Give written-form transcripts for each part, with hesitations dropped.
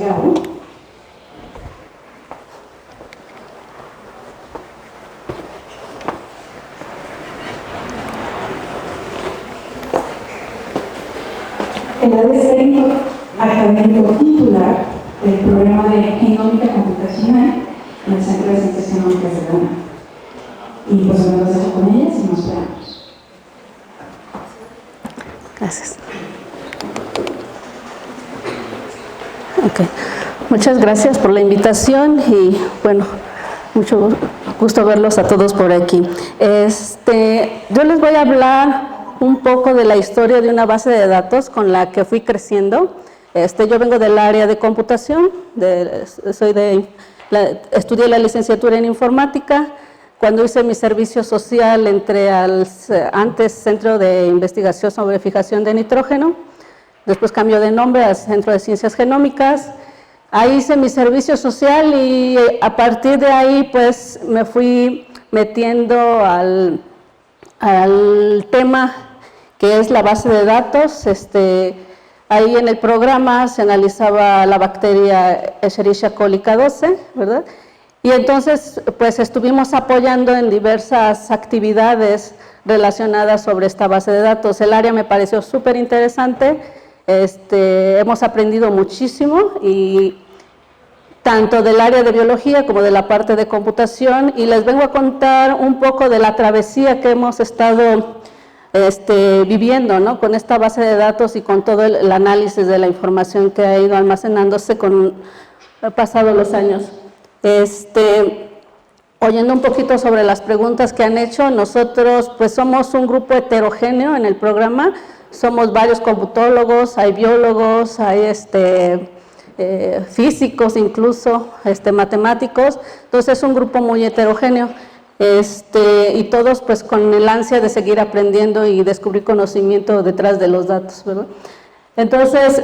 cabo. El ha de ser académico titular del programa de Genómica Computacional en el Centro de Ciencias Genómicas de la UNAM. Y pues me los dejo con ellas y nos esperamos. Gracias. Okay. Muchas gracias por la invitación y bueno, mucho gusto verlos a todos por aquí. Yo les voy a hablar un poco de la historia de una base de datos con la que fui creciendo. Yo vengo del área de computación, estudié la licenciatura en informática. Cuando hice mi servicio social entré al antes Centro de Investigación sobre Fijación de Nitrógeno, después cambió de nombre al Centro de Ciencias Genómicas. Ahí hice mi servicio social y a partir de ahí pues me fui metiendo al tema que es la base de datos. Ahí en el programa se analizaba la bacteria Escherichia coli K12, ¿verdad? Y entonces pues estuvimos apoyando en diversas actividades relacionadas sobre esta base de datos. El área me pareció súper interesante, hemos aprendido muchísimo y tanto del área de biología como de la parte de computación, y les vengo a contar un poco de la travesía que hemos estado viviendo, ¿no?, con esta base de datos y con todo el análisis de la información que ha ido almacenándose con pasado los años. Oyendo un poquito sobre las preguntas que han hecho, nosotros pues somos un grupo heterogéneo en el programa, somos varios computólogos, hay biólogos, hay físicos incluso, matemáticos, entonces es un grupo muy heterogéneo. Y todos pues con el ansia de seguir aprendiendo y descubrir conocimiento detrás de los datos, ¿verdad? Entonces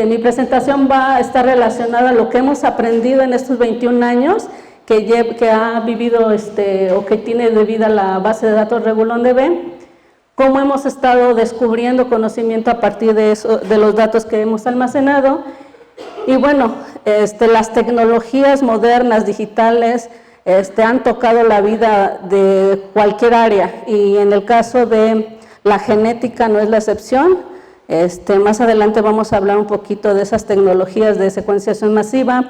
mi presentación va a estar relacionada a lo que hemos aprendido en estos 21 años que ha vivido o que tiene de vida la base de datos RegulonDB, cómo hemos estado descubriendo conocimiento a partir de los datos que hemos almacenado. Y bueno, las tecnologías modernas, digitales, han tocado la vida de cualquier área, y en el caso de la genética no es la excepción. Más adelante vamos a hablar un poquito de esas tecnologías de secuenciación masiva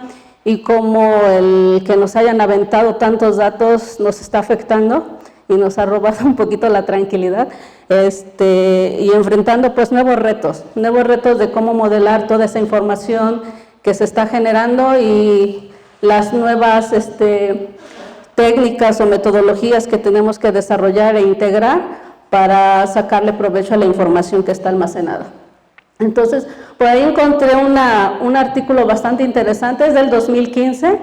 y cómo el que nos hayan aventado tantos datos nos está afectando y nos ha robado un poquito la tranquilidad, y enfrentando pues nuevos retos de cómo modelar toda esa información que se está generando y las nuevas técnicas o metodologías que tenemos que desarrollar e integrar para sacarle provecho a la información que está almacenada. Entonces, por ahí encontré un artículo bastante interesante, es del 2015,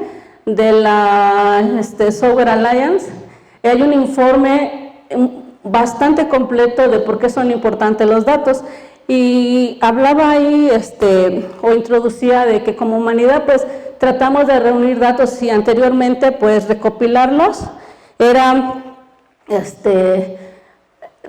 de la Software Alliance. Hay un informe bastante completo de por qué son importantes los datos, y hablaba ahí o introducía de que como humanidad pues tratamos de reunir datos y anteriormente pues recopilarlos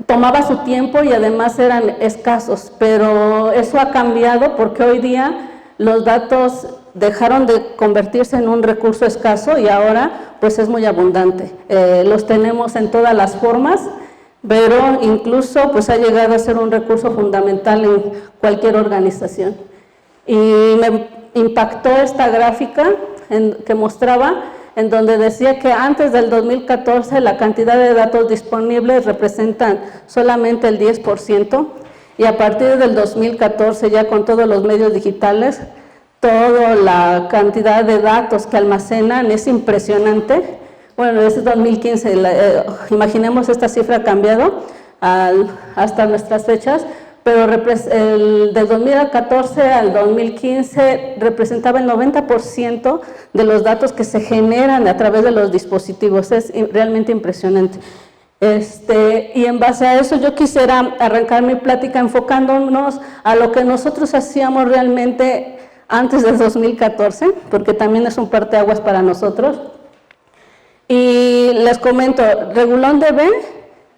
tomaba su tiempo y además eran escasos, pero eso ha cambiado porque hoy día los datos dejaron de convertirse en un recurso escaso y ahora pues es muy abundante. Los tenemos en todas las formas, pero incluso pues ha llegado a ser un recurso fundamental en cualquier organización. Y me impactó esta gráfica que mostraba, en donde decía que antes del 2014 la cantidad de datos disponibles representan solamente el 10%, y a partir del 2014 ya con todos los medios digitales, toda la cantidad de datos que almacenan es impresionante. Bueno, desde 2015, imaginemos esta cifra ha cambiado hasta nuestras fechas, pero del 2014 al 2015 representaba el 90% de los datos que se generan a través de los dispositivos. Es realmente impresionante. Y en base a eso yo quisiera arrancar mi plática enfocándonos a lo que nosotros hacíamos realmente antes del 2014, porque también es un parteaguas para nosotros. Y les comento, RegulonDB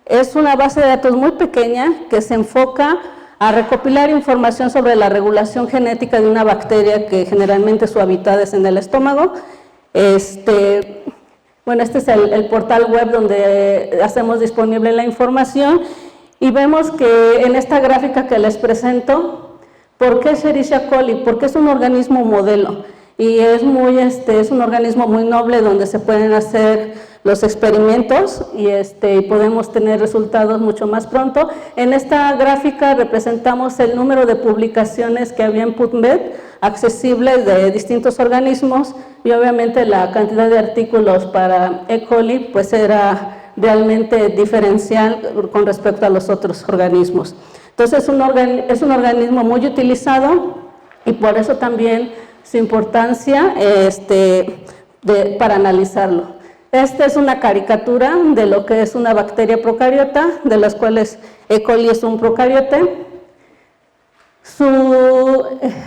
es una base de datos muy pequeña que se enfoca a recopilar información sobre la regulación genética de una bacteria que generalmente su hábitat es en el estómago. Bueno, este es el portal web donde hacemos disponible la información y vemos que en esta gráfica que les presento, ¿por qué Escherichia coli? Porque es un organismo modelo y es un organismo muy noble donde se pueden hacer los experimentos y podemos tener resultados mucho más pronto. En esta gráfica representamos el número de publicaciones que había en PubMed accesibles de distintos organismos y obviamente la cantidad de artículos para E. coli pues era realmente diferencial con respecto a los otros organismos. Entonces es un organismo muy utilizado y por eso también su importancia para analizarlo. Esta es una caricatura de lo que es una bacteria procariota, de las cuales E. coli es un procariote.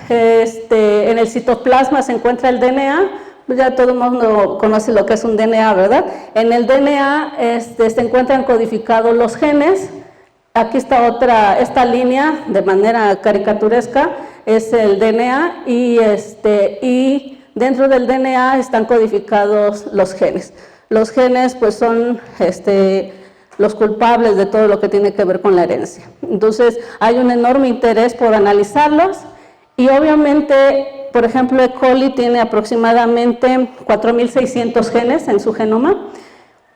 En el citoplasma se encuentra el DNA, ya todo el mundo conoce lo que es un DNA, ¿verdad? En el DNA se encuentran codificados los genes. Aquí está esta línea de manera caricaturesca, es el DNA y dentro del DNA están codificados los genes. Los genes pues son los culpables de todo lo que tiene que ver con la herencia. Entonces hay un enorme interés por analizarlos y obviamente, por ejemplo, E. coli tiene aproximadamente 4.600 genes en su genoma.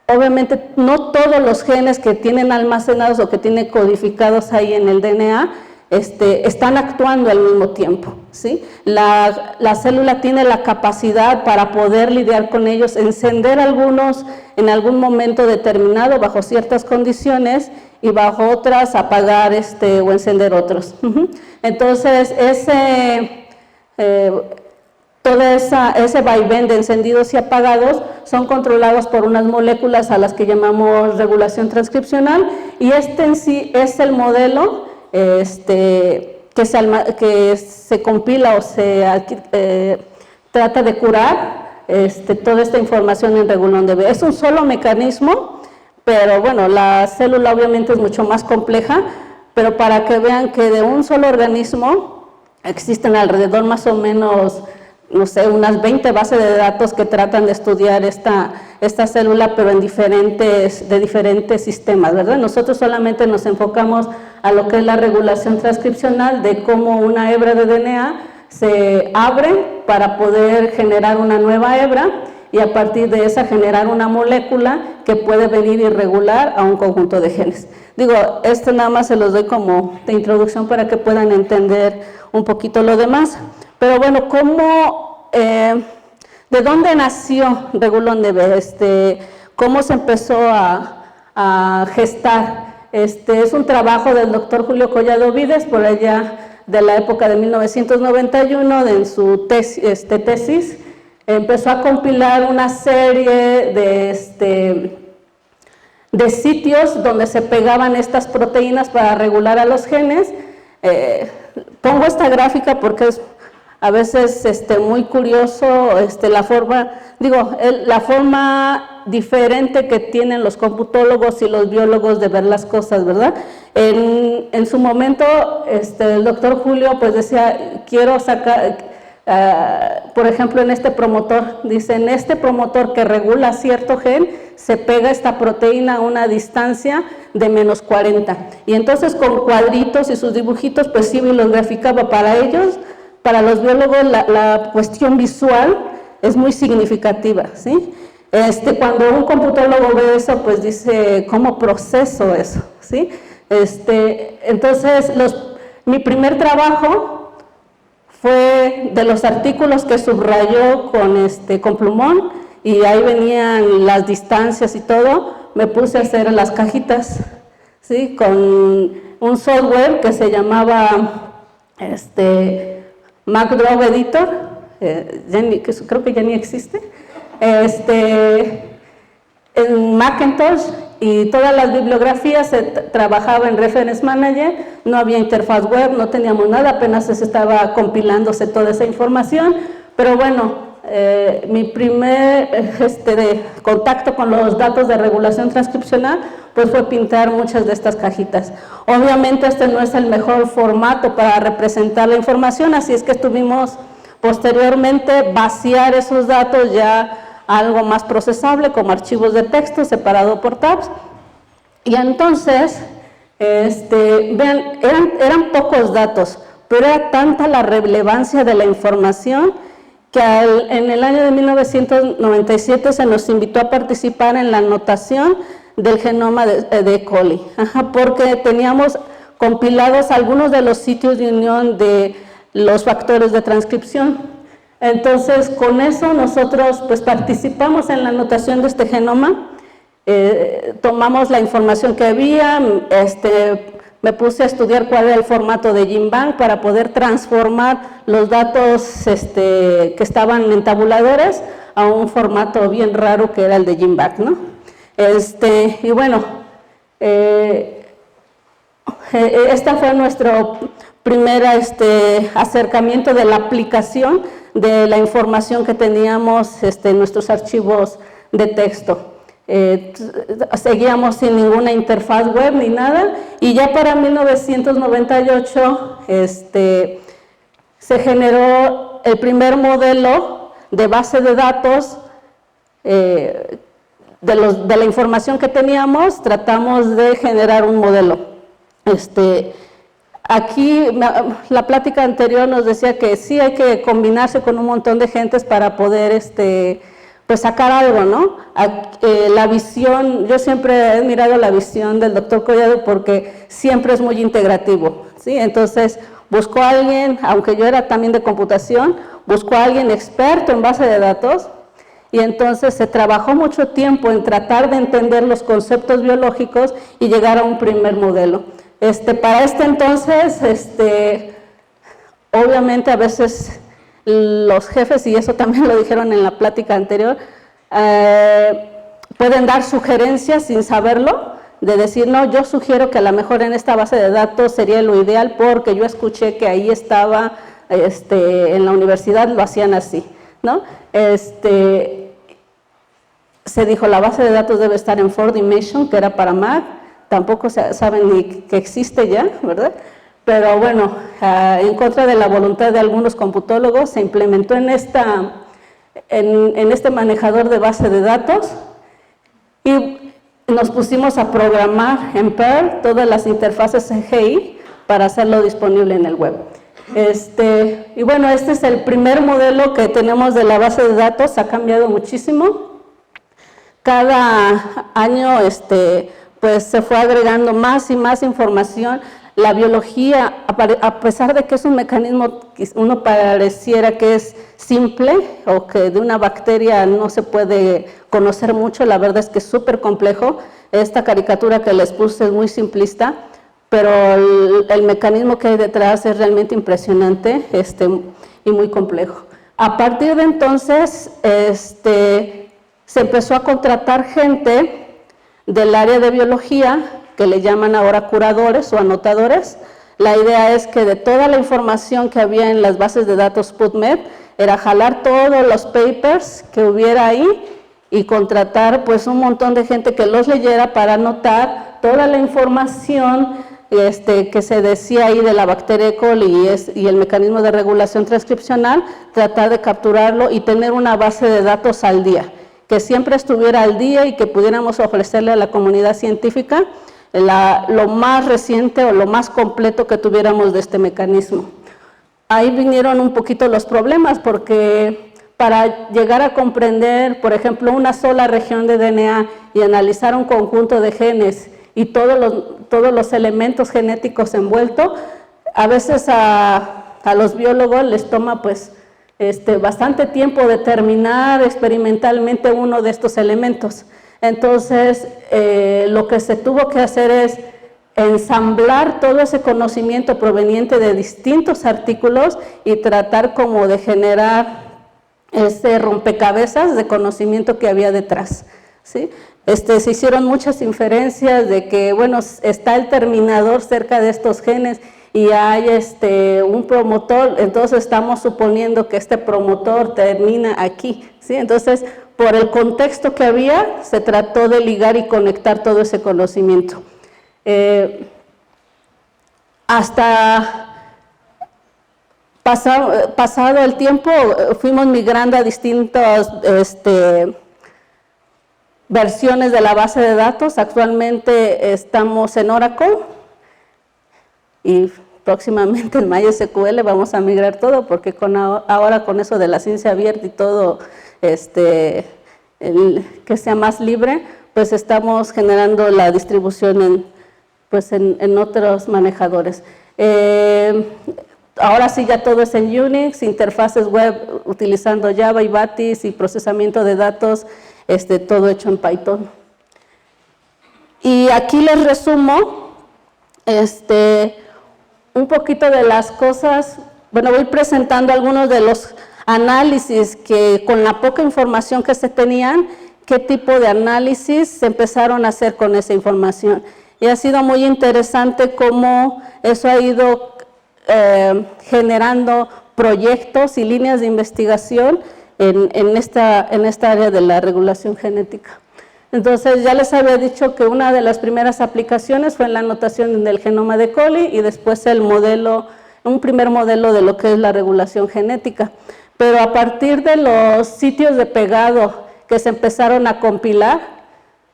Obviamente no todos los genes que tienen almacenados o que tienen codificados ahí en el DNA están actuando al mismo tiempo, ¿sí? La célula tiene la capacidad para poder lidiar con ellos, encender algunos en algún momento determinado bajo ciertas condiciones y bajo otras apagar o encender otros. Entonces todo ese vaivén de encendidos y apagados son controlados por unas moléculas a las que llamamos regulación transcripcional y en sí es el modelo que se compila o se trata de curar toda esta información en Regulon DB. Es un solo mecanismo, pero bueno, la célula obviamente es mucho más compleja, pero para que vean que de un solo organismo existen alrededor más o menos, no sé, unas 20 bases de datos que tratan de estudiar esta célula, pero de diferentes sistemas, ¿verdad? Nosotros solamente nos enfocamos a lo que es la regulación transcripcional de cómo una hebra de DNA se abre para poder generar una nueva hebra y a partir de esa generar una molécula que puede venir y regular a un conjunto de genes. Digo, esto nada más se los doy como de introducción para que puedan entender un poquito lo demás. Pero bueno, ¿de dónde nació Regulon DB? ¿Cómo se empezó a gestar? Es un trabajo del doctor Julio Collado Vides, por allá de la época de 1991, en su tesis, empezó a compilar una serie de sitios donde se pegaban estas proteínas para regular a los genes. Pongo esta gráfica porque es a veces muy curioso la forma diferente que tienen los computólogos y los biólogos de ver las cosas, ¿verdad? En su momento el doctor Julio pues decía, quiero sacar, por ejemplo en este promotor, dice, en este promotor que regula cierto gen, se pega esta proteína a una distancia de menos 40. Y entonces con cuadritos y sus dibujitos, pues sí los graficaba para ellos. Para los biólogos la cuestión visual es muy significativa, ¿sí? Cuando un computólogo ve eso, pues dice, ¿cómo proceso eso? ¿Sí? Entonces, mi primer trabajo fue de los artículos que subrayó con plumón y ahí venían las distancias y todo, me puse a hacer las cajitas, ¿sí? Con un software que se llamaba MacDraw Editor, creo que ya ni existe, en Macintosh, y todas las bibliografías se trabajaba en Reference Manager, no había interfaz web, no teníamos nada, apenas se estaba compilándose toda esa información, pero bueno, mi primer contacto con los datos de regulación transcripcional pues fue pintar muchas de estas cajitas. Obviamente este no es el mejor formato para representar la información, así es que tuvimos posteriormente vaciar esos datos ya a algo más procesable como archivos de texto separado por tabs. Y entonces, vean, eran pocos datos, pero era tanta la relevancia de la información que en el año de 1997 se nos invitó a participar en la anotación del genoma de E. coli, porque teníamos compilados algunos de los sitios de unión de los factores de transcripción. Entonces, con eso nosotros pues participamos en la anotación de este genoma, tomamos la información que había, me puse a estudiar cuál era el formato de GenBank para poder transformar los datos que estaban en tabuladores a un formato bien raro que era el de GenBank, ¿no? Y bueno, este fue nuestro primer acercamiento de la aplicación de la información que teníamos en nuestros archivos de texto. Seguíamos sin ninguna interfaz web ni nada, y ya para 1998 se generó el primer modelo de base de datos de la información que teníamos. Tratamos de generar un modelo. Aquí la plática anterior nos decía que sí hay que combinarse con un montón de gentes para poder pues sacar algo, ¿no? La visión, yo siempre he admirado la visión del doctor Collado porque siempre es muy integrativo, ¿sí? Entonces buscó a alguien, aunque yo era también de computación, buscó a alguien experto en base de datos, y entonces se trabajó mucho tiempo en tratar de entender los conceptos biológicos y llegar a un primer modelo. Para entonces, obviamente a veces los jefes, y eso también lo dijeron en la plática anterior, pueden dar sugerencias sin saberlo, de decir, no, yo sugiero que a lo mejor en esta base de datos sería lo ideal porque yo escuché que ahí estaba, en la universidad lo hacían así, ¿no? Se dijo, la base de datos debe estar en 4Dimension, que era para Mac, tampoco saben ni que existe ya, ¿verdad? Pero bueno, en contra de la voluntad de algunos computólogos, se implementó en este manejador de base de datos, y nos pusimos a programar en Perl todas las interfaces CGI para hacerlo disponible en el web. Y bueno, este es el primer modelo que tenemos de la base de datos, ha cambiado muchísimo. Cada año pues se fue agregando más y más información. La biología, a pesar de que es un mecanismo que uno pareciera que es simple o que de una bacteria no se puede conocer mucho, la verdad es que es súper complejo. Esta caricatura que les puse es muy simplista, pero el mecanismo que hay detrás es realmente impresionante y muy complejo. A partir de entonces, se empezó a contratar gente del área de biología, que le llaman ahora curadores o anotadores. La idea es que de toda la información que había en las bases de datos PubMed, era jalar todos los papers que hubiera ahí y contratar pues un montón de gente que los leyera para anotar toda la información que se decía ahí de la bacteria E. coli y el mecanismo de regulación transcripcional, tratar de capturarlo y tener una base de datos al día, que siempre estuviera al día y que pudiéramos ofrecerle a la comunidad científica lo más reciente o lo más completo que tuviéramos de este mecanismo. Ahí vinieron un poquito los problemas, porque para llegar a comprender, por ejemplo, una sola región de DNA y analizar un conjunto de genes y todos los elementos genéticos envueltos, a veces a los biólogos les toma pues bastante tiempo determinar experimentalmente uno de estos elementos. Entonces, lo que se tuvo que hacer es ensamblar todo ese conocimiento proveniente de distintos artículos y tratar como de generar ese rompecabezas de conocimiento que había detrás, ¿sí? Se hicieron muchas inferencias de que, bueno, está el terminador cerca de estos genes y hay un promotor, entonces estamos suponiendo que este promotor termina aquí, ¿sí? Entonces, por el contexto que había, se trató de ligar y conectar todo ese conocimiento. Hasta pasado el tiempo, fuimos migrando a distintas versiones de la base de datos. Actualmente estamos en Oracle y próximamente en MySQL vamos a migrar todo, porque ahora con eso de la ciencia abierta y todo que sea más libre, pues estamos generando la distribución en otros manejadores. Ahora sí ya todo es en Unix, interfaces web utilizando Java y Batis y procesamiento de datos, todo hecho en Python. Y aquí les resumo un poquito de las cosas. Bueno, voy presentando algunos de los análisis que con la poca información que se tenían, qué tipo de análisis se empezaron a hacer con esa información. Y ha sido muy interesante cómo eso ha ido generando proyectos y líneas de investigación en esta área de la regulación genética. Entonces, ya les había dicho que una de las primeras aplicaciones fue en la anotación del genoma de coli y después un primer modelo de lo que es la regulación genética. Pero a partir de los sitios de pegado que se empezaron a compilar,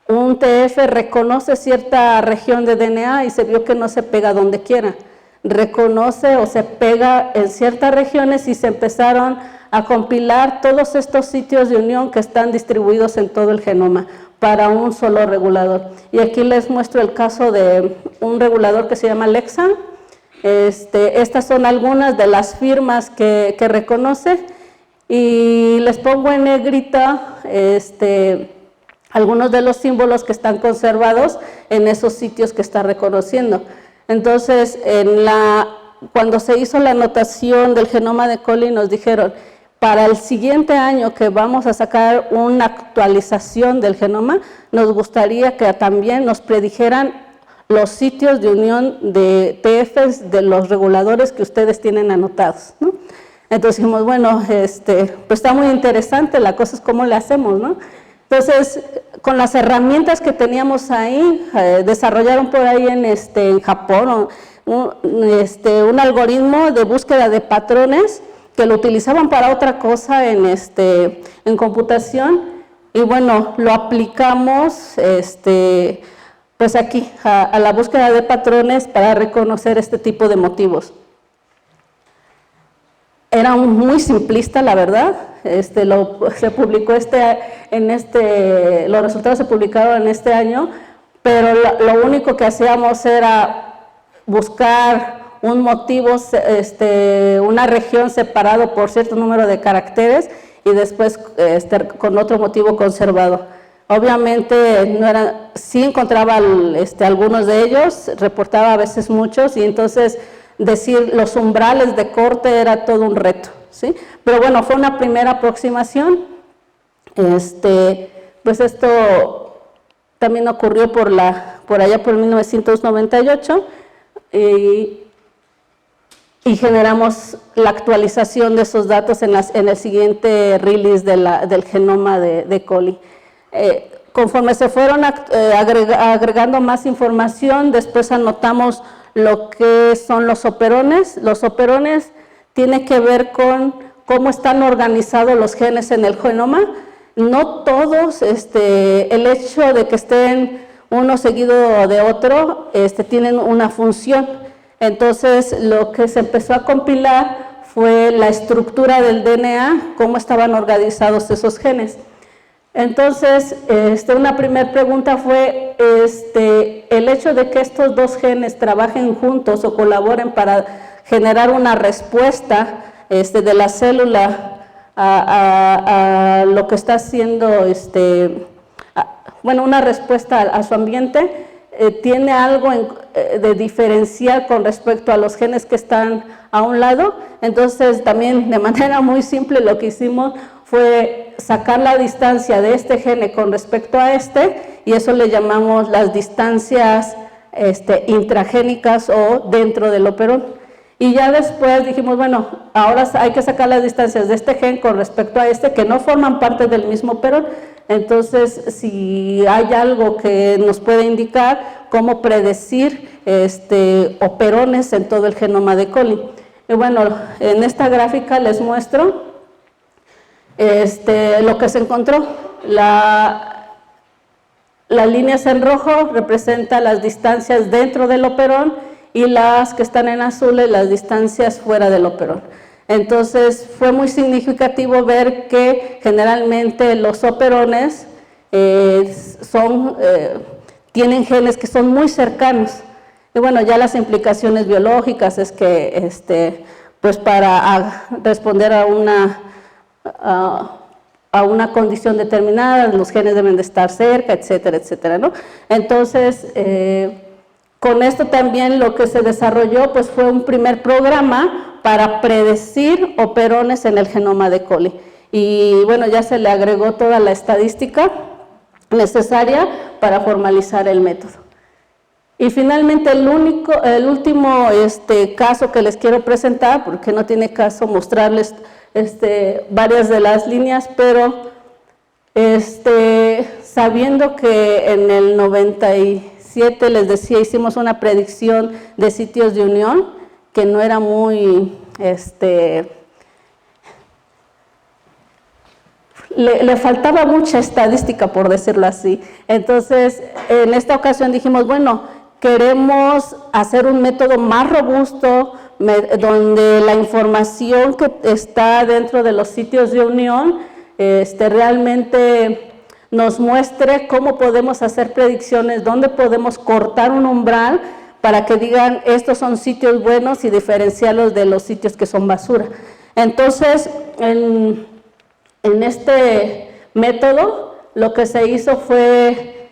un TF reconoce cierta región de DNA y se vio que no se pega donde quiera. Reconoce o se pega en ciertas regiones y se empezaron a compilar todos estos sitios de unión que están distribuidos en todo el genoma para un solo regulador. Y aquí les muestro el caso de un regulador que se llama Lexan. Estas son algunas de las firmas que reconoce y les pongo en negrita algunos de los símbolos que están conservados en esos sitios que está reconociendo. Entonces, cuando se hizo la anotación del genoma de coli, nos dijeron, para el siguiente año que vamos a sacar una actualización del genoma, nos gustaría que también nos predijeran los sitios de unión de TFs de los reguladores que ustedes tienen anotados, ¿no? Entonces dijimos, bueno, pues está muy interesante, la cosa es cómo le hacemos, ¿no? Entonces, con las herramientas que teníamos ahí, desarrollaron por ahí en Japón un algoritmo de búsqueda de patrones que lo utilizaban para otra cosa en computación, y bueno, lo aplicamos pues aquí a la búsqueda de patrones para reconocer este tipo de motivos. Era muy simplista, la verdad. Se publicó los resultados se publicaron en este año, pero lo único que hacíamos era buscar un motivo, una región separado por cierto número de caracteres y después con otro motivo conservado. Obviamente sí encontraba algunos de ellos, reportaba a veces muchos, y entonces decir los umbrales de corte era todo un reto, ¿sí? Pero bueno, fue una primera aproximación. Pues esto también ocurrió por allá por 1998 y generamos la actualización de esos datos en el siguiente release del genoma de coli. Conforme se fueron agregando más información, después anotamos lo que son los operones. Los operones tienen que ver con cómo están organizados los genes en el genoma. No todos, el hecho de que estén uno seguido de otro, tienen una función. Entonces, lo que se empezó a compilar fue la estructura del DNA, cómo estaban organizados esos genes. Entonces, una primera pregunta fue, el hecho de que estos dos genes trabajen juntos o colaboren para generar una respuesta de la célula a lo que está haciendo, una respuesta a su ambiente, tiene algo de diferencial con respecto a los genes que están a un lado. Entonces, también de manera muy simple lo que hicimos fue sacar la distancia de este gene con respecto a y eso le llamamos las distancias intragénicas o dentro del operón. Y ya después dijimos, bueno, ahora hay que sacar las distancias de este gen con respecto a este, que no forman parte del mismo operón. Entonces, si hay algo que nos puede indicar cómo predecir operones en todo el genoma de coli. Y bueno, en esta gráfica les muestro lo que se encontró. Las líneas en rojo representan las distancias dentro del operón y las que están en azules las distancias fuera del operón. Entonces fue muy significativo ver que generalmente los operones tienen genes que son muy cercanos. Y bueno, ya las implicaciones biológicas es que pues para responder a una condición determinada, los genes deben de estar cerca, etcétera, etcétera, ¿no? Entonces, con esto también lo que se desarrolló pues fue un primer programa para predecir operones en el genoma de coli. Y bueno, ya se le agregó toda la estadística necesaria para formalizar el método. Y finalmente el último caso que les quiero presentar, porque no tiene caso mostrarles varias de las líneas, pero sabiendo que en el 97, les decía, hicimos una predicción de sitios de unión que no era muy, le faltaba mucha estadística, por decirlo así. Entonces, en esta ocasión dijimos, bueno, queremos hacer un método más robusto, donde la información que está dentro de los sitios de unión realmente nos muestre cómo podemos hacer predicciones, dónde podemos cortar un umbral para que digan estos son sitios buenos y diferenciarlos de los sitios que son basura. Entonces, en este método lo que se hizo fue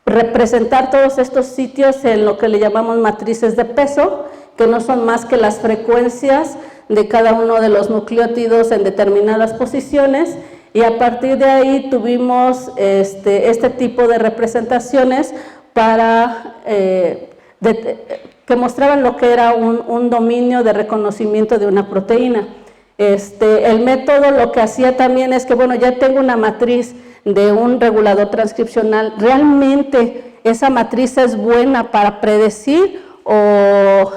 representar todos estos sitios en lo que le llamamos matrices de peso, que no son más que las frecuencias de cada uno de los nucleótidos en determinadas posiciones, y a partir de ahí tuvimos este tipo de representaciones para que mostraban lo que era un dominio de reconocimiento de una proteína. El método lo que hacía también es que, bueno, ya tengo una matriz de un regulador transcripcional, ¿realmente esa matriz es buena para predecir o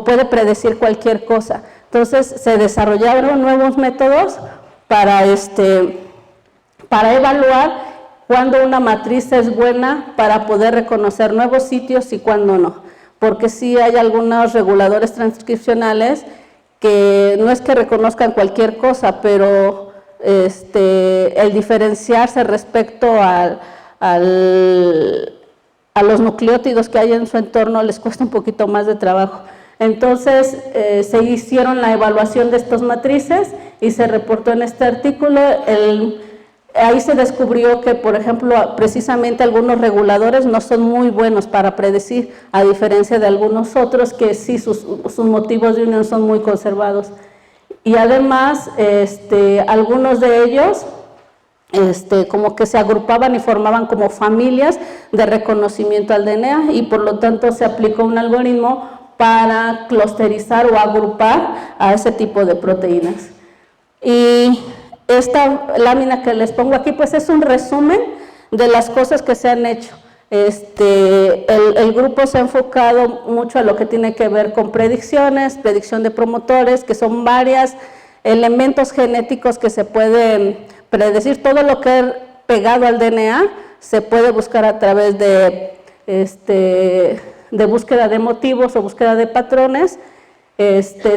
puede predecir cualquier cosa? Entonces se desarrollaron nuevos métodos para evaluar cuándo una matriz es buena para poder reconocer nuevos sitios y cuándo no, porque sí hay algunos reguladores transcripcionales que no es que reconozcan cualquier cosa, pero el diferenciarse respecto a los nucleótidos que hay en su entorno les cuesta un poquito más de trabajo. Entonces se hicieron la evaluación de estas matrices y se reportó en este artículo. Ahí se descubrió que, por ejemplo, precisamente algunos reguladores no son muy buenos para predecir, a diferencia de algunos otros que sí sus motivos de unión son muy conservados. Y además, algunos de ellos como que se agrupaban y formaban como familias de reconocimiento al DNA, y por lo tanto se aplicó un algoritmo para clusterizar o agrupar a ese tipo de proteínas. Y esta lámina que les pongo aquí pues es un resumen de las cosas que se han hecho. El grupo se ha enfocado mucho a lo que tiene que ver con predicciones, predicción de promotores, que son varios elementos genéticos que se pueden predecir. Todo lo que es pegado al DNA se puede buscar a través de búsqueda de motivos o búsqueda de patrones.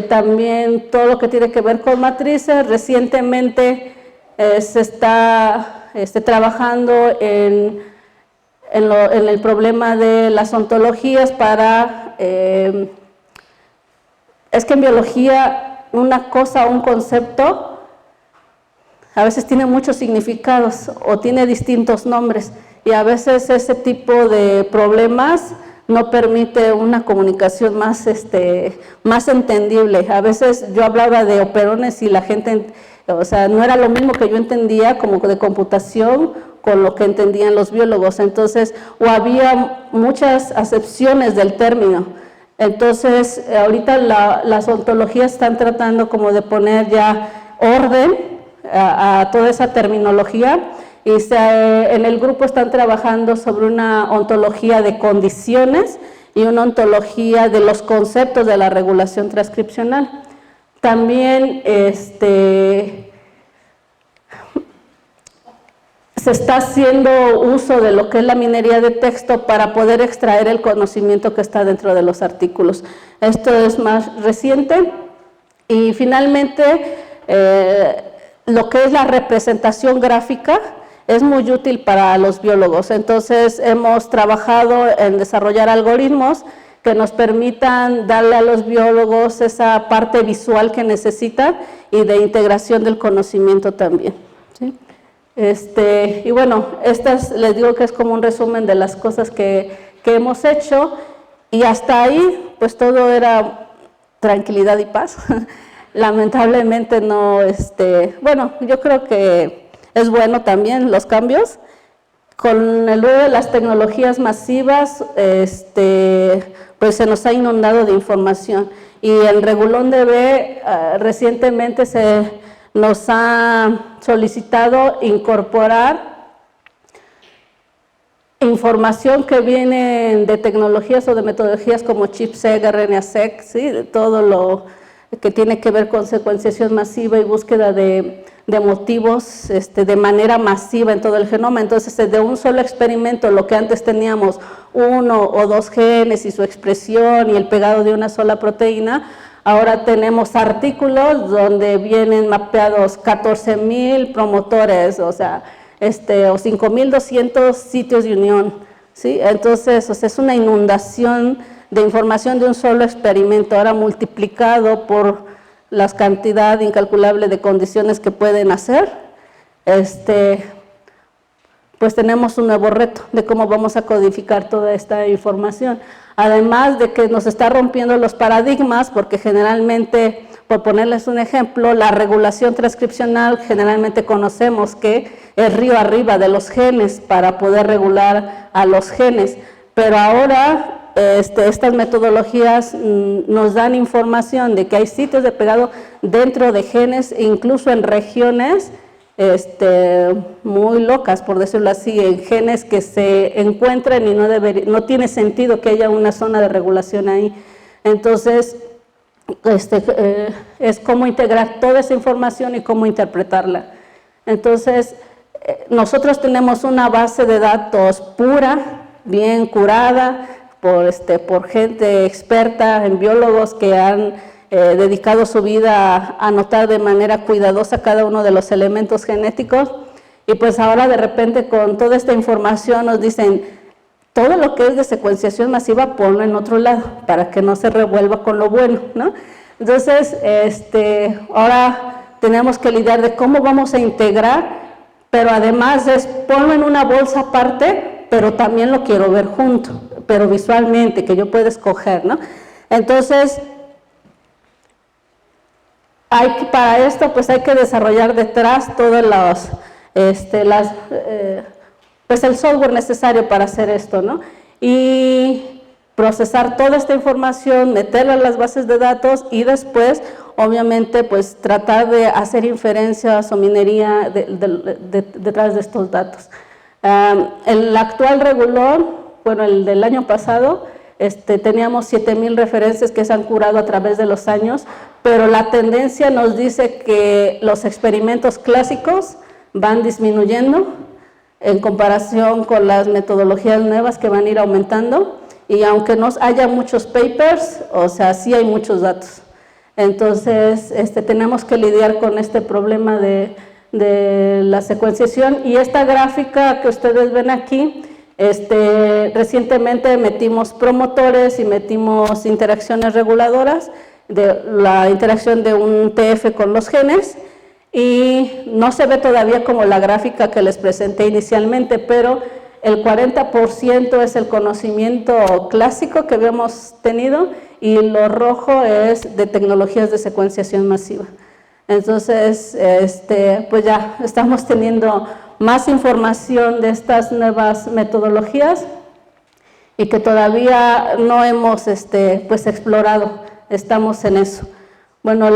También todo lo que tiene que ver con matrices. Recientemente se está trabajando en el problema de las ontologías para... es que en biología una cosa o un concepto a veces tiene muchos significados o tiene distintos nombres, y a veces ese tipo de problemas no permite una comunicación más entendible. A veces yo hablaba de operones y la gente, o sea, no era lo mismo que yo entendía como de computación con lo que entendían los biólogos. Entonces, o había muchas acepciones del término. Entonces, ahorita las ontologías están tratando como de poner ya orden a toda esa terminología, y en el grupo están trabajando sobre una ontología de condiciones y una ontología de los conceptos de la regulación transcripcional. También se está haciendo uso de lo que es la minería de texto para poder extraer el conocimiento que está dentro de los artículos. Esto es más reciente. Y finalmente, lo que es la representación gráfica es muy útil para los biólogos. Entonces, hemos trabajado en desarrollar algoritmos que nos permitan darle a los biólogos esa parte visual que necesitan y de integración del conocimiento también, ¿sí? Y bueno, les digo que es como un resumen de las cosas que hemos hecho, y hasta ahí pues todo era tranquilidad y paz. Lamentablemente no, bueno, yo creo que es bueno también los cambios. Con el uso de las tecnologías masivas, pues se nos ha inundado de información, y en Regulón DB recientemente se nos ha solicitado incorporar información que viene de tecnologías o de metodologías como ChIP-seq, RNA-seq, ¿sí? De todo lo que tiene que ver con secuenciación masiva y búsqueda de motivos de manera masiva en todo el genoma. Entonces, de un solo experimento, lo que antes teníamos 1 o 2 genes y su expresión y el pegado de una sola proteína, ahora tenemos artículos donde vienen mapeados 14,000 promotores, o sea, o 5,200 sitios de unión, ¿sí? Entonces, o sea, es una inundación de información de un solo experimento, ahora multiplicado por la cantidad incalculable de condiciones que pueden hacer. Pues tenemos un nuevo reto de cómo vamos a codificar toda esta información. Además de que nos está rompiendo los paradigmas, porque generalmente, por ponerles un ejemplo, la regulación transcripcional, generalmente conocemos que es río arriba de los genes para poder regular a los genes, pero ahora estas metodologías nos dan información de que hay sitios de pegado dentro de genes e incluso en regiones muy locas, por decirlo así, en genes que se encuentran y no tiene sentido que haya una zona de regulación ahí. Entonces, es cómo integrar toda esa información y cómo interpretarla. Entonces, nosotros tenemos una base de datos pura, bien curada, por gente experta en biólogos que han dedicado su vida a anotar de manera cuidadosa cada uno de los elementos genéticos, y pues ahora de repente con toda esta información nos dicen, todo lo que es de secuenciación masiva ponlo en otro lado, para que no se revuelva con lo bueno, ¿no? Entonces, ahora tenemos que lidiar de cómo vamos a integrar, pero además es ponlo en una bolsa aparte, pero también lo quiero ver junto, pero visualmente, que yo pueda escoger, ¿no? Entonces, para esto pues hay que desarrollar detrás todos los, pues el software necesario para hacer esto, ¿no? Y procesar toda esta información, meterla en las bases de datos y después, obviamente, pues tratar de hacer inferencias o minería detrás de estos datos. El actual Regulón, bueno, el del año pasado, teníamos 7,000 referencias que se han curado a través de los años, pero la tendencia nos dice que los experimentos clásicos van disminuyendo en comparación con las metodologías nuevas que van a ir aumentando, y aunque no haya muchos papers, o sea, sí hay muchos datos. Entonces, tenemos que lidiar con este problema de la secuenciación, y esta gráfica que ustedes ven aquí, recientemente metimos promotores y metimos interacciones reguladoras, de la interacción de un TF con los genes, y no se ve todavía como la gráfica que les presenté inicialmente, pero el 40% es el conocimiento clásico que habíamos tenido y lo rojo es de tecnologías de secuenciación masiva. Entonces, pues ya estamos teniendo más información de estas nuevas metodologías, y que todavía no hemos pues explorado, estamos en eso. Bueno,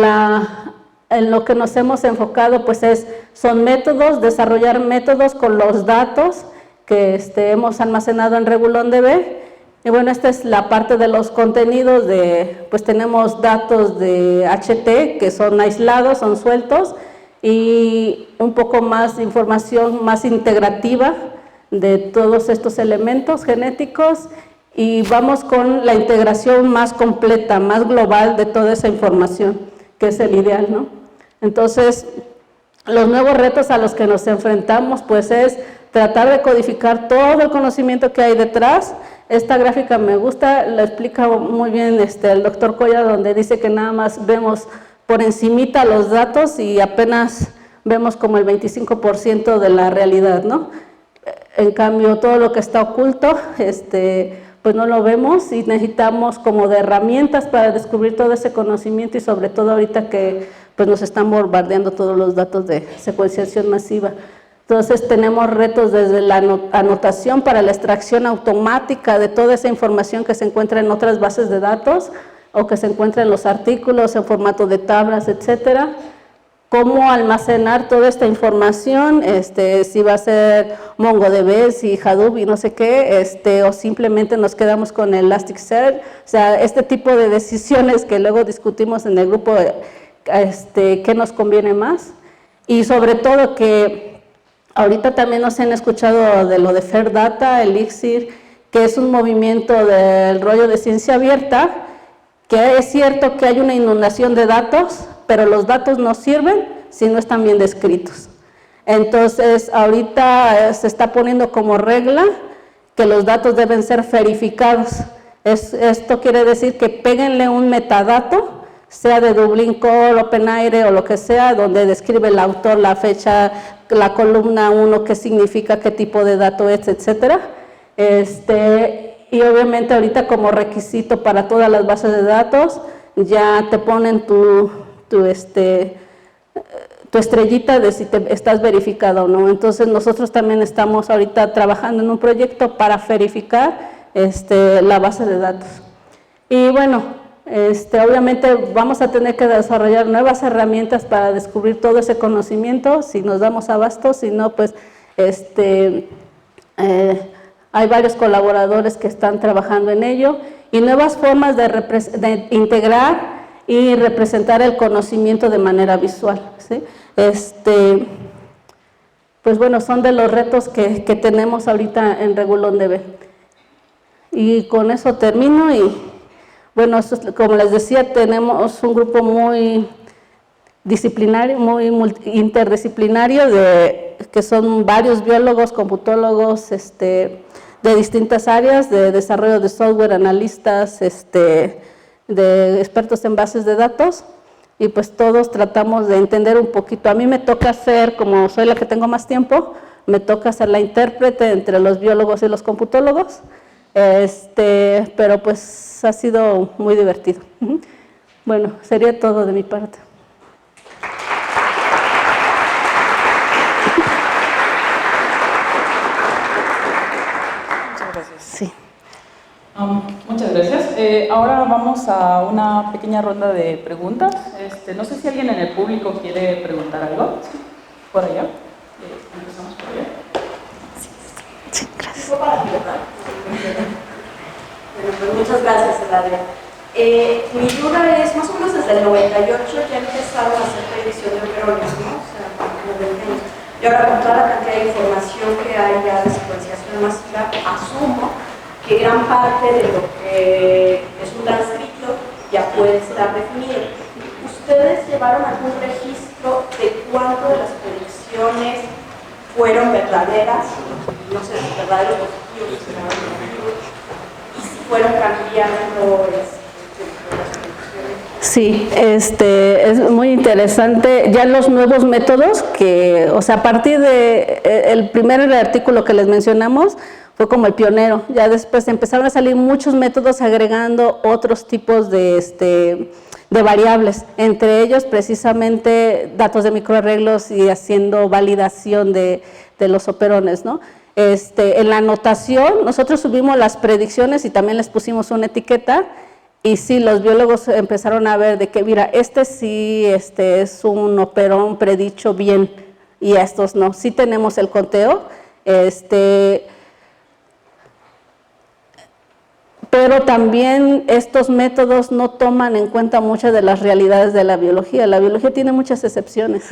en lo que nos hemos enfocado pues son métodos, desarrollar métodos con los datos que hemos almacenado en RegulonDB. Y bueno, esta es la parte de los contenidos, pues tenemos datos de HT que son aislados, son sueltos, y un poco más de información más integrativa de todos estos elementos genéticos, y vamos con la integración más completa, más global de toda esa información, que es el ideal, ¿no? Entonces, los nuevos retos a los que nos enfrentamos pues es tratar de codificar todo el conocimiento que hay detrás. Esta gráfica me gusta, la explica muy bien el doctor Coya, donde dice que nada más vemos por encimita los datos y apenas vemos como el 25% de la realidad, ¿no? En cambio, todo lo que está oculto, pues no lo vemos, y necesitamos como de herramientas para descubrir todo ese conocimiento, y sobre todo ahorita que pues nos están bombardeando todos los datos de secuenciación masiva. Entonces tenemos retos desde la anotación para la extracción automática de toda esa información que se encuentra en otras bases de datos o que se encuentra en los artículos en formato de tablas, etcétera. Cómo almacenar toda esta información, si va a ser MongoDB, si Hadoop y no sé qué, o simplemente nos quedamos con Elasticsearch. O sea, este tipo de decisiones que luego discutimos en el grupo, qué nos conviene más. Y sobre todo que ahorita también nos han escuchado de lo de Fair Data, Elixir, que es un movimiento del rollo de ciencia abierta, que es cierto que hay una inundación de datos, pero los datos no sirven si no están bien descritos. Entonces, ahorita se está poniendo como regla que los datos deben ser verificados. Esto quiere decir que péguenle un metadato, sea de Dublin Core, OpenAIRE o lo que sea, donde describe el autor, la fecha, la columna 1, qué significa, qué tipo de dato es, etcétera. Y obviamente ahorita como requisito para todas las bases de datos, ya te ponen tu estrellita de si estás verificado o no. Entonces nosotros también estamos ahorita trabajando en un proyecto para verificar la base de datos. Y bueno, obviamente vamos a tener que desarrollar nuevas herramientas para descubrir todo ese conocimiento, si nos damos abasto, si no, pues hay varios colaboradores que están trabajando en ello, y nuevas formas de integrar y representar el conocimiento de manera visual, ¿sí? Pues bueno, son de los retos que tenemos ahorita en RegulonDB. Y con eso termino, y bueno, como les decía, tenemos un grupo muy disciplinario, muy interdisciplinario, que son varios biólogos, computólogos, de distintas áreas, de desarrollo de software, analistas, de expertos en bases de datos, y pues todos tratamos de entender un poquito. A mí me toca hacer, como soy la que tengo más tiempo, me toca ser la intérprete entre los biólogos y los computólogos, pero pues ha sido muy divertido. Bueno, sería todo de mi parte. Muchas gracias. Sí. Muchas gracias. Ahora vamos a una pequeña ronda de preguntas. No sé si alguien en el público quiere preguntar algo. ¿Sí? Por allá. Empezamos por allá. Sí, gracias. Bueno, pues muchas gracias, Eladia. Mi duda es, más o menos desde el 98 ya empezaron a hacer predicción de operones, ¿no? O sea, como 20 años. Y ahora con toda la cantidad de información que hay ya de secuenciación masiva, asumo que gran parte de lo que es un transcripto ya puede estar definido. ¿Ustedes llevaron algún registro de cuánto de las predicciones fueron verdaderas? No sé, verdaderos positivos, y si fueron cambiando las predicciones. Sí, es muy interesante. Ya los nuevos métodos que, o sea, a partir de el primer artículo que les mencionamos, fue como el pionero. Ya después empezaron a salir muchos métodos agregando otros tipos de variables, entre ellos precisamente datos de microarreglos y haciendo validación de los operones, ¿no? En la anotación, nosotros subimos las predicciones y también les pusimos una etiqueta, y sí, los biólogos empezaron a ver de que, mira, este sí es un operón predicho bien, y estos no. Sí tenemos el conteo, pero también estos métodos no toman en cuenta muchas de las realidades de la biología. La biología tiene muchas excepciones.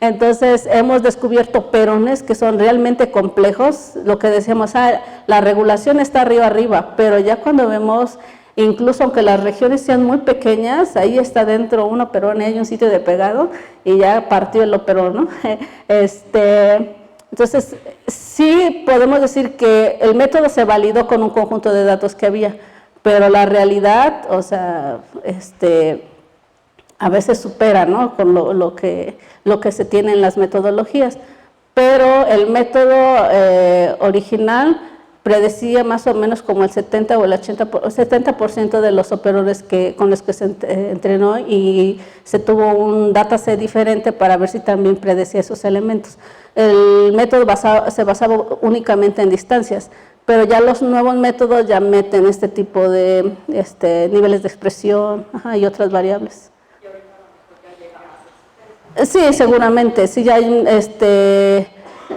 Entonces, hemos descubierto perones que son realmente complejos. Lo que decíamos, la regulación está arriba, pero ya cuando vemos, incluso aunque las regiones sean muy pequeñas, ahí está dentro un operón, hay un sitio de pegado y ya partió el operón, ¿no? Entonces, sí podemos decir que el método se validó con un conjunto de datos que había, pero la realidad, o sea, a veces supera, ¿no?, con lo que se tiene en las metodologías. Pero el método original predecía más o menos como el 70 o el 70% de los operadores con los que se entrenó, y se tuvo un dataset diferente para ver si también predecía esos elementos. El método se basaba únicamente en distancias, pero ya los nuevos métodos ya meten este tipo de niveles de expresión y otras variables. Sí, seguramente, sí, ya hay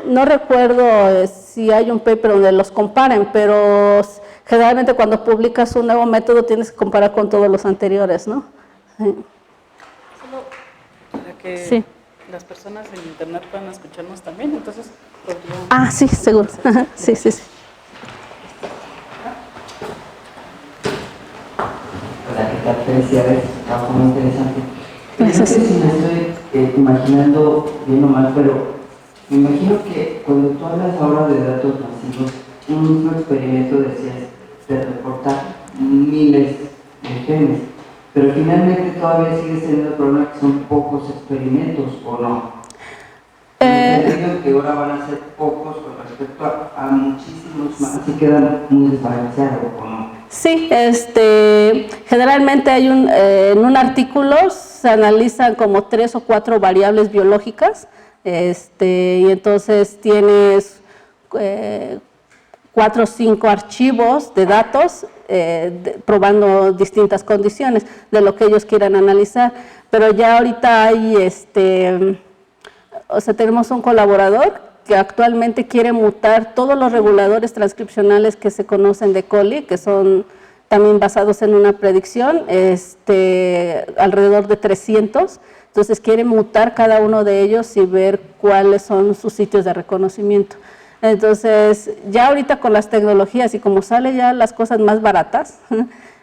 no recuerdo si hay un paper donde los comparen, pero generalmente cuando publicas un nuevo método tienes que comparar con todos los anteriores, ¿no? Sí. Solo para que sí. Las personas en internet puedan escucharnos también, entonces podrían... Sí, seguro. Sí. Hola, ¿qué tal? Felicidades, trabajo muy interesante. Gracias. No sé si me estoy imaginando bien o mal, pero me imagino que cuando tú hablas ahora de datos masivos, un mismo experimento decías de reportar miles de genes, pero finalmente todavía sigues teniendo el problema que son pocos experimentos, ¿o no? Digo que ahora van a ser pocos con respecto a muchísimos más y quedan muy desbalanceados, ¿o no? Sí, generalmente hay en un artículo se analizan como 3 o 4 variables biológicas, y entonces tienes 4 o 5 archivos de datos probando distintas condiciones de lo que ellos quieran analizar, pero ya ahorita hay, tenemos un colaborador que actualmente quiere mutar todos los reguladores transcripcionales que se conocen de coli, que son también basados en una predicción, alrededor de 300, entonces quiere mutar cada uno de ellos y ver cuáles son sus sitios de reconocimiento. Entonces, ya ahorita con las tecnologías y como sale ya las cosas más baratas,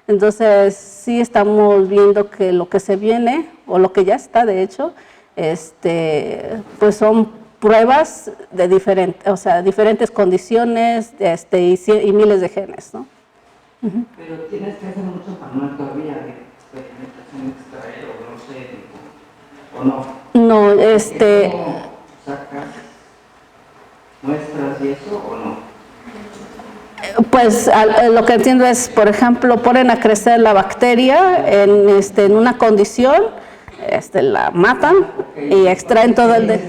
entonces sí estamos viendo que lo que se viene, o lo que ya está de hecho, pues son pruebas de diferentes condiciones y miles de genes, ¿no? Pero tienes que hacer mucho manual todavía de experimentación extraer, o no sé, o no. No, ¿Cómo sacas muestras y eso, o no? Pues lo que entiendo es, por ejemplo, ponen a crecer la bacteria en una condición, la matan y extraen todo el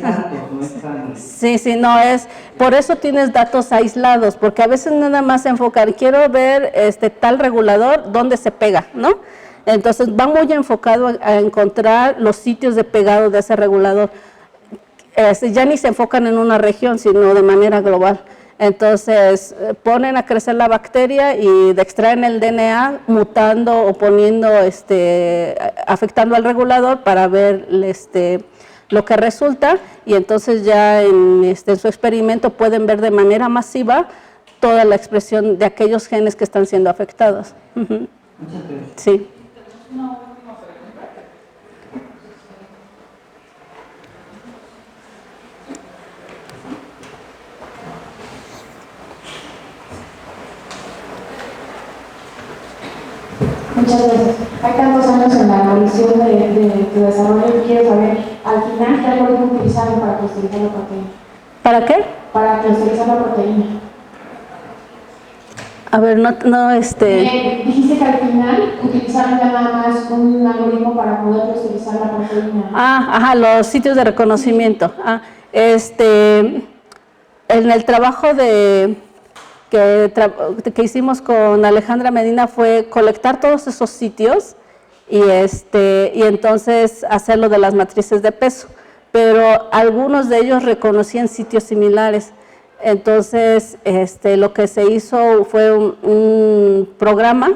Sí, no es, por eso tienes datos aislados, porque a veces nada más se enfocan, quiero ver tal regulador, dónde se pega, ¿no? Entonces va muy enfocado a encontrar los sitios de pegado de ese regulador. Ya ni se enfocan en una región, sino de manera global. Entonces ponen a crecer la bacteria y extraen el DNA mutando o poniendo, afectando al regulador para ver lo que resulta, y entonces ya en su experimento pueden ver de manera masiva toda la expresión de aquellos genes que están siendo afectados. Sí. Muchas gracias. Hay tantos años en la evolución de tu desarrollo y quiero saber, al final, ¿qué algoritmo utilizaron para clusterizar la proteína? ¿Para qué? Para clusterizar la proteína. A ver, dijiste que al final utilizaron ya nada más un algoritmo para poder clusterizar la proteína. Los sitios de reconocimiento. en el trabajo que hicimos con Alejandra Medina fue colectar todos esos sitios y entonces hacerlo de las matrices de peso, pero algunos de ellos reconocían sitios similares. Entonces, lo que se hizo fue un programa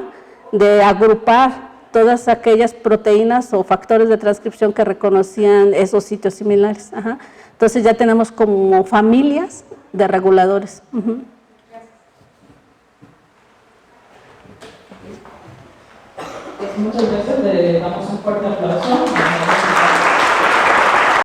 de agrupar todas aquellas proteínas o factores de transcripción que reconocían esos sitios similares. Ajá. Entonces ya tenemos como familias de reguladores. Muchas gracias, le damos un fuerte aplauso.